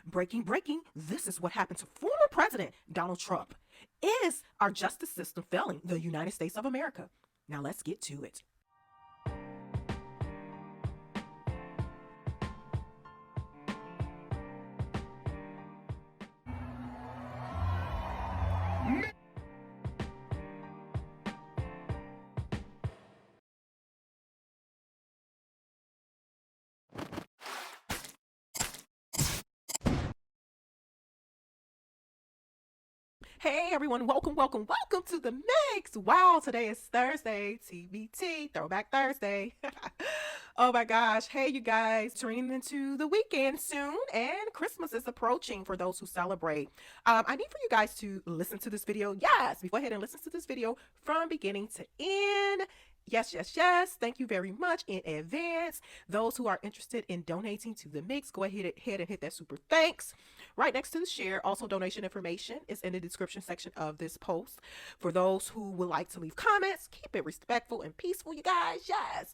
Breaking. This is what happened to former President Donald Trump. Is our justice system failing the United States of America? Now let's get to it. Hey everyone, welcome to the mix. Wow, today is Thursday, TBT, Throwback Thursday. Oh my gosh. Hey you guys, turning into the weekend soon and Christmas is approaching for those who celebrate. I need for you guys to listen to this video. Yes, go ahead and listen to this video from beginning to end. Yes. Thank you very much in advance. Those who are interested in donating to the mix, go ahead and hit that super thanks. Right next to the share, also donation information is in the description section of this post. For those who would like to leave comments, keep it respectful and peaceful, you guys. Yes.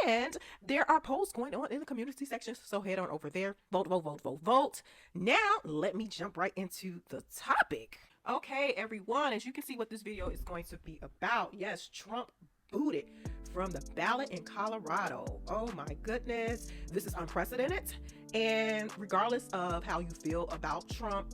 And there are polls going on in the community section, so head on over there. Vote. Now, let me jump right into the topic. Okay, everyone, as you can see what this video is going to be about. Yes, Trump booted from the ballot in Colorado. Oh my goodness, this is unprecedented. And regardless of how you feel about Trump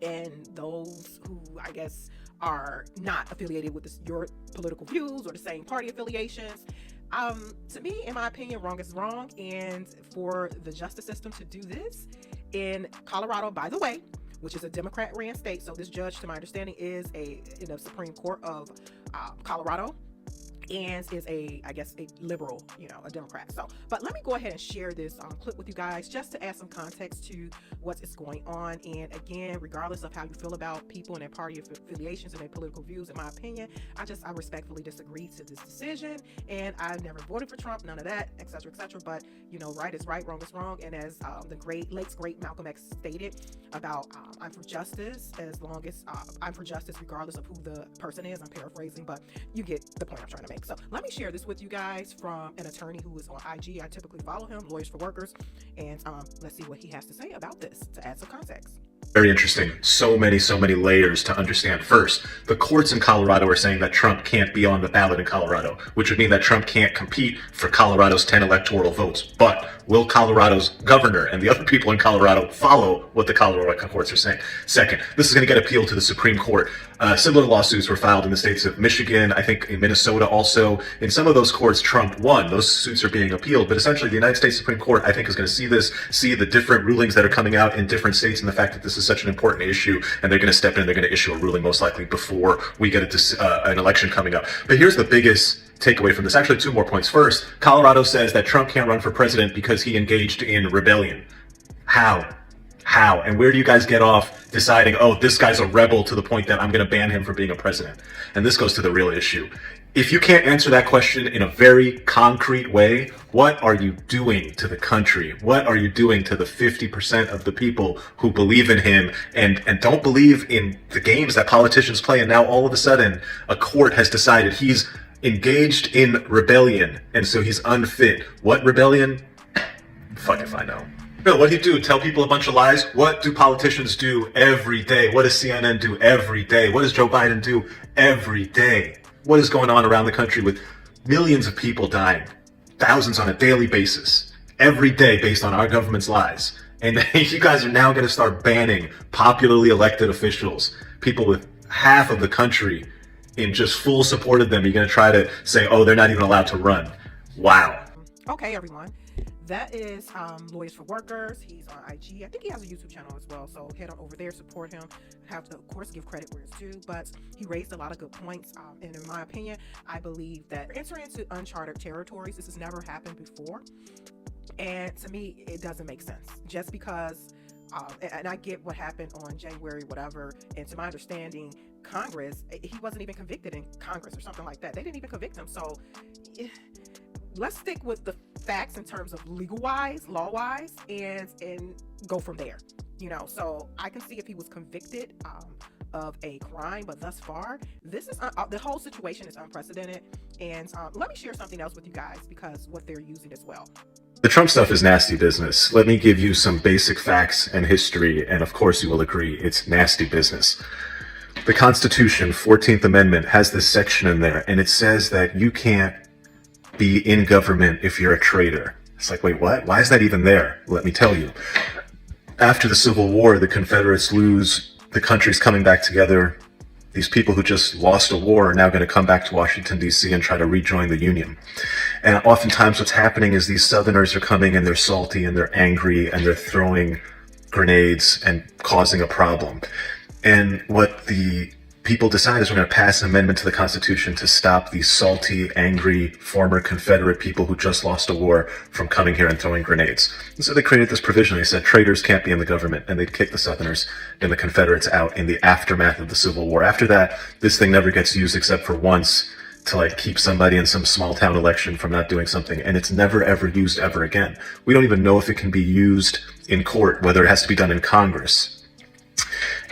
and those who I guess are not affiliated with your political views or the same party affiliations, to me, in my opinion, wrong is wrong. And for the justice system to do this in Colorado, by the way, which is a Democrat-ran state, so this judge, to my understanding, is in the Supreme Court of Colorado, and is a liberal, a Democrat. So, but let me go ahead and share this clip with you guys just to add some context to what is going on. And again, regardless of how you feel about people and their party affiliations and their political views, in my opinion, I respectfully disagree to this decision. And I never voted for Trump, none of that, etc. But right is right, wrong is wrong. And as the late great Malcolm X stated about I'm for justice as long as I'm for justice regardless of who the person is. I'm paraphrasing, but you get the point I'm trying to make. So let me share this with you guys from an attorney who is on IG. I typically follow him, Lawyers for Workers, and let's see what he has to say about this to add some context. Very interesting. So many layers to understand. First, the courts in Colorado are saying that Trump can't be on the ballot in Colorado, which would mean that Trump can't compete for Colorado's 10 electoral votes. But will Colorado's governor and the other people in Colorado follow what the Colorado courts are saying? Second, this is going to get appealed to the Supreme Court. Similar lawsuits were filed in the states of Michigan, I think in Minnesota also. In some of those courts, Trump won. Those suits are being appealed. But essentially, the United States Supreme Court, I think, is going to see the different rulings that are coming out in different states and the fact that this is such an important issue, and they're going to step in, they're going to issue a ruling most likely before we get an election coming up. But here's the biggest takeaway from this. Actually, two more points. First, Colorado says that Trump can't run for president because he engaged in rebellion. How? And where do you guys get off deciding, oh, this guy's a rebel to the point that I'm going to ban him from being a president? And this goes to the real issue. If you can't answer that question in a very concrete way, what are you doing to the country? What are you doing to the 50% of the people who believe in him and don't believe in the games that politicians play? And now all of a sudden, a court has decided he's engaged in rebellion, and so he's unfit. What rebellion? Fuck if I know. No, what do you do? Tell people a bunch of lies? What do politicians do every day? What does CNN do every day? What does Joe Biden do every day? What is going on around the country with millions of people dying, thousands on a daily basis, every day based on our government's lies? And you guys are now going to start banning popularly elected officials, people with half of the country in just full support of them. You're going to try to say, oh, they're not even allowed to run. Wow. Okay, everyone. That is Lawyers for Workers. He's on IG. I think he has a YouTube channel as well. So head on over there, support him. Have to, of course, give credit where it's due. But he raised a lot of good points. And in my opinion, I believe that entering into uncharted territories, this has never happened before. And to me, it doesn't make sense. Just because, and I get what happened on January, whatever. And to my understanding, Congress, he wasn't even convicted in Congress or something like that. They didn't even convict him. So let's stick with the facts in terms of legal wise, law wise, and go from there. So I can see if he was convicted of a crime, but thus far, this is the whole situation is unprecedented. And let me share something else with you guys, because what they're using as well. The Trump stuff is nasty business. Let me give you some basic facts and history, and of course you will agree, it's nasty business. The Constitution, 14th Amendment, has this section in there, and it says that you can't be in government if you're a traitor. It's like, wait, what? Why is that even there? Let me tell you. After the Civil War, the Confederates lose, the country's coming back together. These people who just lost a war are now going to come back to Washington, D.C. and try to rejoin the Union. And oftentimes what's happening is these Southerners are coming and they're salty and they're angry and they're throwing grenades and causing a problem. And what the people decide is we're going to pass an amendment to the Constitution to stop these salty, angry, former Confederate people who just lost a war from coming here and throwing grenades. And so they created this provision. They said traitors can't be in the government, and they'd kick the Southerners and the Confederates out in the aftermath of the Civil War. After that, this thing never gets used except for once to like keep somebody in some small town election from not doing something, and it's never ever used ever again. We don't even know if it can be used in court, whether it has to be done in Congress.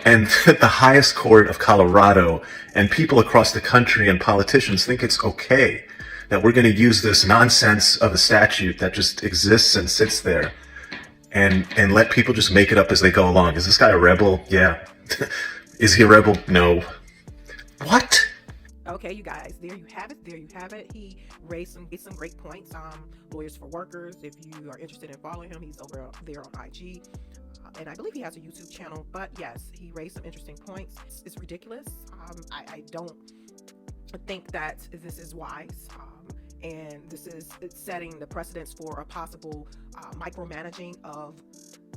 And the highest court of Colorado and people across the country and politicians think it's okay that we're going to use this nonsense of a statute that just exists and sits there and let people just make it up as they go along. Is this guy a rebel? Yeah. Is he a rebel? No. What? Okay, you guys, there you have it. There you have it. He raised some great points. Lawyers for Workers. If you are interested in following him, he's over there on IG. And I believe he has a YouTube channel, but yes, he raised some interesting points. It's ridiculous. I don't think that this is wise. And it's setting the precedence for a possible micromanaging of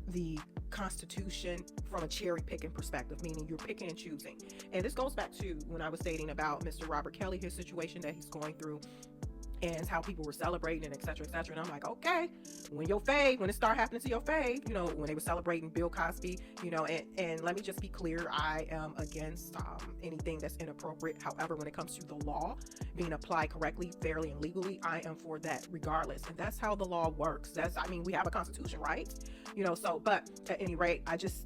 the Constitution from a cherry picking perspective, meaning you're picking and choosing. And this goes back to when I was stating about Mr. Robert Kelly, his situation that he's going through, and how people were celebrating and et cetera, and I'm like, okay, when it started happening to your fave, when they were celebrating Bill Cosby, and let me just be clear, I am against anything that's inappropriate. However, when it comes to the law being applied correctly, fairly, and legally, I am for that regardless. And that's how the law works. We have a constitution, right? But at any rate,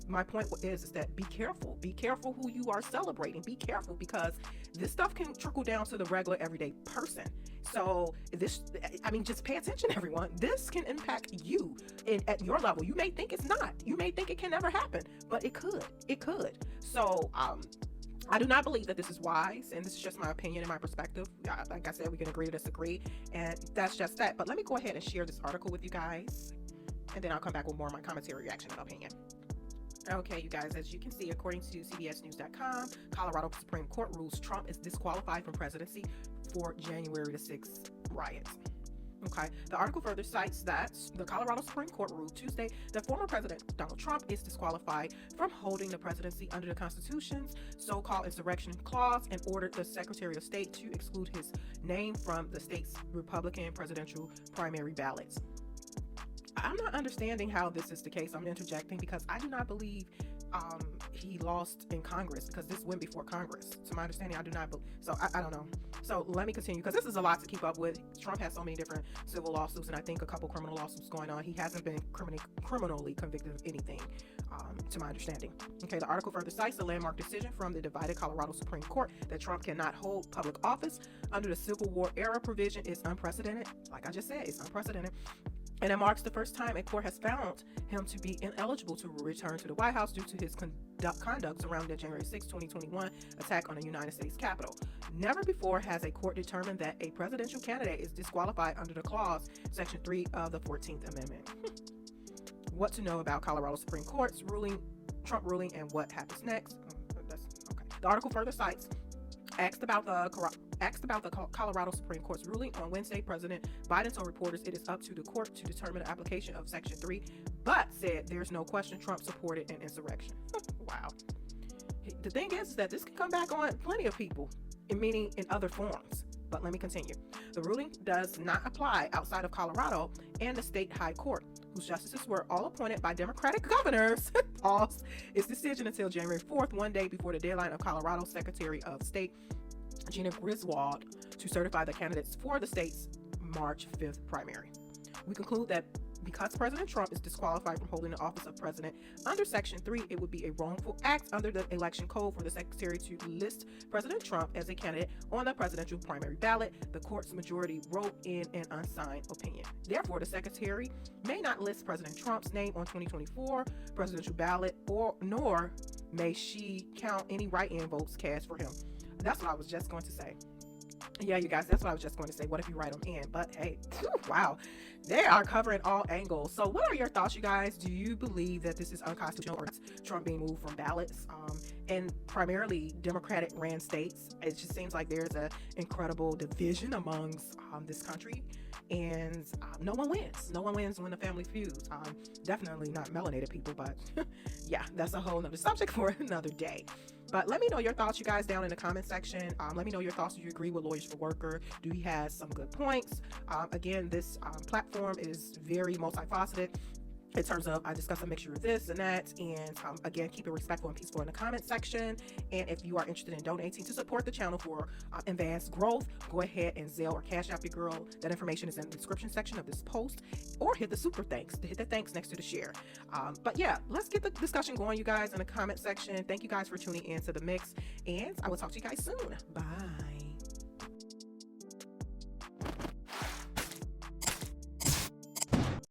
my point is that be careful who you are celebrating. Be careful, because this stuff can trickle down to the regular everyday person. So just pay attention, everyone. This can impact you at your level. You may think it's not. You may think it can never happen, but it could. So, I do not believe that this is wise, and this is just my opinion and my perspective. Like I said, we can agree to disagree, and that's just that. But let me go ahead and share this article with you guys, and then I'll come back with more of my commentary, reaction, and opinion. Okay, you guys, as you can see, according to CBSNews.com, Colorado Supreme Court rules Trump is disqualified from presidency for January the 6th riots. Okay, the article further cites that the Colorado Supreme Court ruled Tuesday that former President Donald Trump is disqualified from holding the presidency under the Constitution's so-called insurrection clause, and ordered the Secretary of State to exclude his name from the state's Republican presidential primary ballots. I'm not understanding how this is the case. I'm interjecting because I do not believe he lost in Congress, because this went before Congress. To my understanding, I do not believe. So I don't know. So let me continue, because this is a lot to keep up with. Trump has so many different civil lawsuits, and I think a couple criminal lawsuits going on. He hasn't been criminally convicted of anything, to my understanding. Okay, the article further cites the landmark decision from the divided Colorado Supreme Court that Trump cannot hold public office under the Civil War era provision is unprecedented. Like I just said, it's unprecedented. And it marks the first time a court has found him to be ineligible to return to the White House due to his conduct surrounding the January 6, 2021 attack on the United States Capitol. Never before has a court determined that a presidential candidate is disqualified under the clause, Section 3 of the 14th Amendment. What to know about Colorado Supreme Court's ruling, Trump ruling, and what happens next? Okay. The article further cites, asked about the Colorado Supreme Court's ruling on Wednesday, President Biden told reporters it is up to the court to determine the application of Section 3, but said there's no question Trump supported an insurrection. Wow. The thing is that this can come back on plenty of people, meaning in other forms. But let me continue. The ruling does not apply outside of Colorado and the state high court, whose justices were all appointed by Democratic governors, paused its decision until January 4th, one day before the deadline of Colorado Secretary of State Gina Griswold to certify the candidates for the state's March 5th primary. We conclude that because President Trump is disqualified from holding the office of president under Section 3, it would be a wrongful act under the election code for the secretary to list President Trump as a candidate on the presidential primary ballot. The court's majority wrote in an unsigned opinion. Therefore, the secretary may not list President Trump's name on 2024 presidential ballot, nor may she count any write-in votes cast for him. That's what I was just going to say. Yeah, you guys, that's what I was just going to say. What if you write them in? But hey, wow, they are covering all angles. So what are your thoughts, you guys? Do you believe that this is unconstitutional, or Trump being moved from ballots and primarily Democratic ran states? It just seems like there's an incredible division amongst this country, and no one wins. No one wins when the family feuds. Definitely not melanated people, but yeah, that's a whole nother subject for another day. But let me know your thoughts, you guys, down in the comment section. Let me know your thoughts. Do you agree with Lawyers for Worker? Do he has some good points? Again, this platform is very multifaceted in terms of I discuss a mixture of this and that, and again, keep it respectful and peaceful in the comment section. And if you are interested in donating to support the channel for advanced growth, go ahead and zelle or cash app your girl. That information is in the description section of this post, or hit the super thanks, hit the thanks next to the share. But yeah, let's get the discussion going, you guys, in the comment section. Thank you guys for tuning in to the mix, and I will talk to you guys soon. Bye.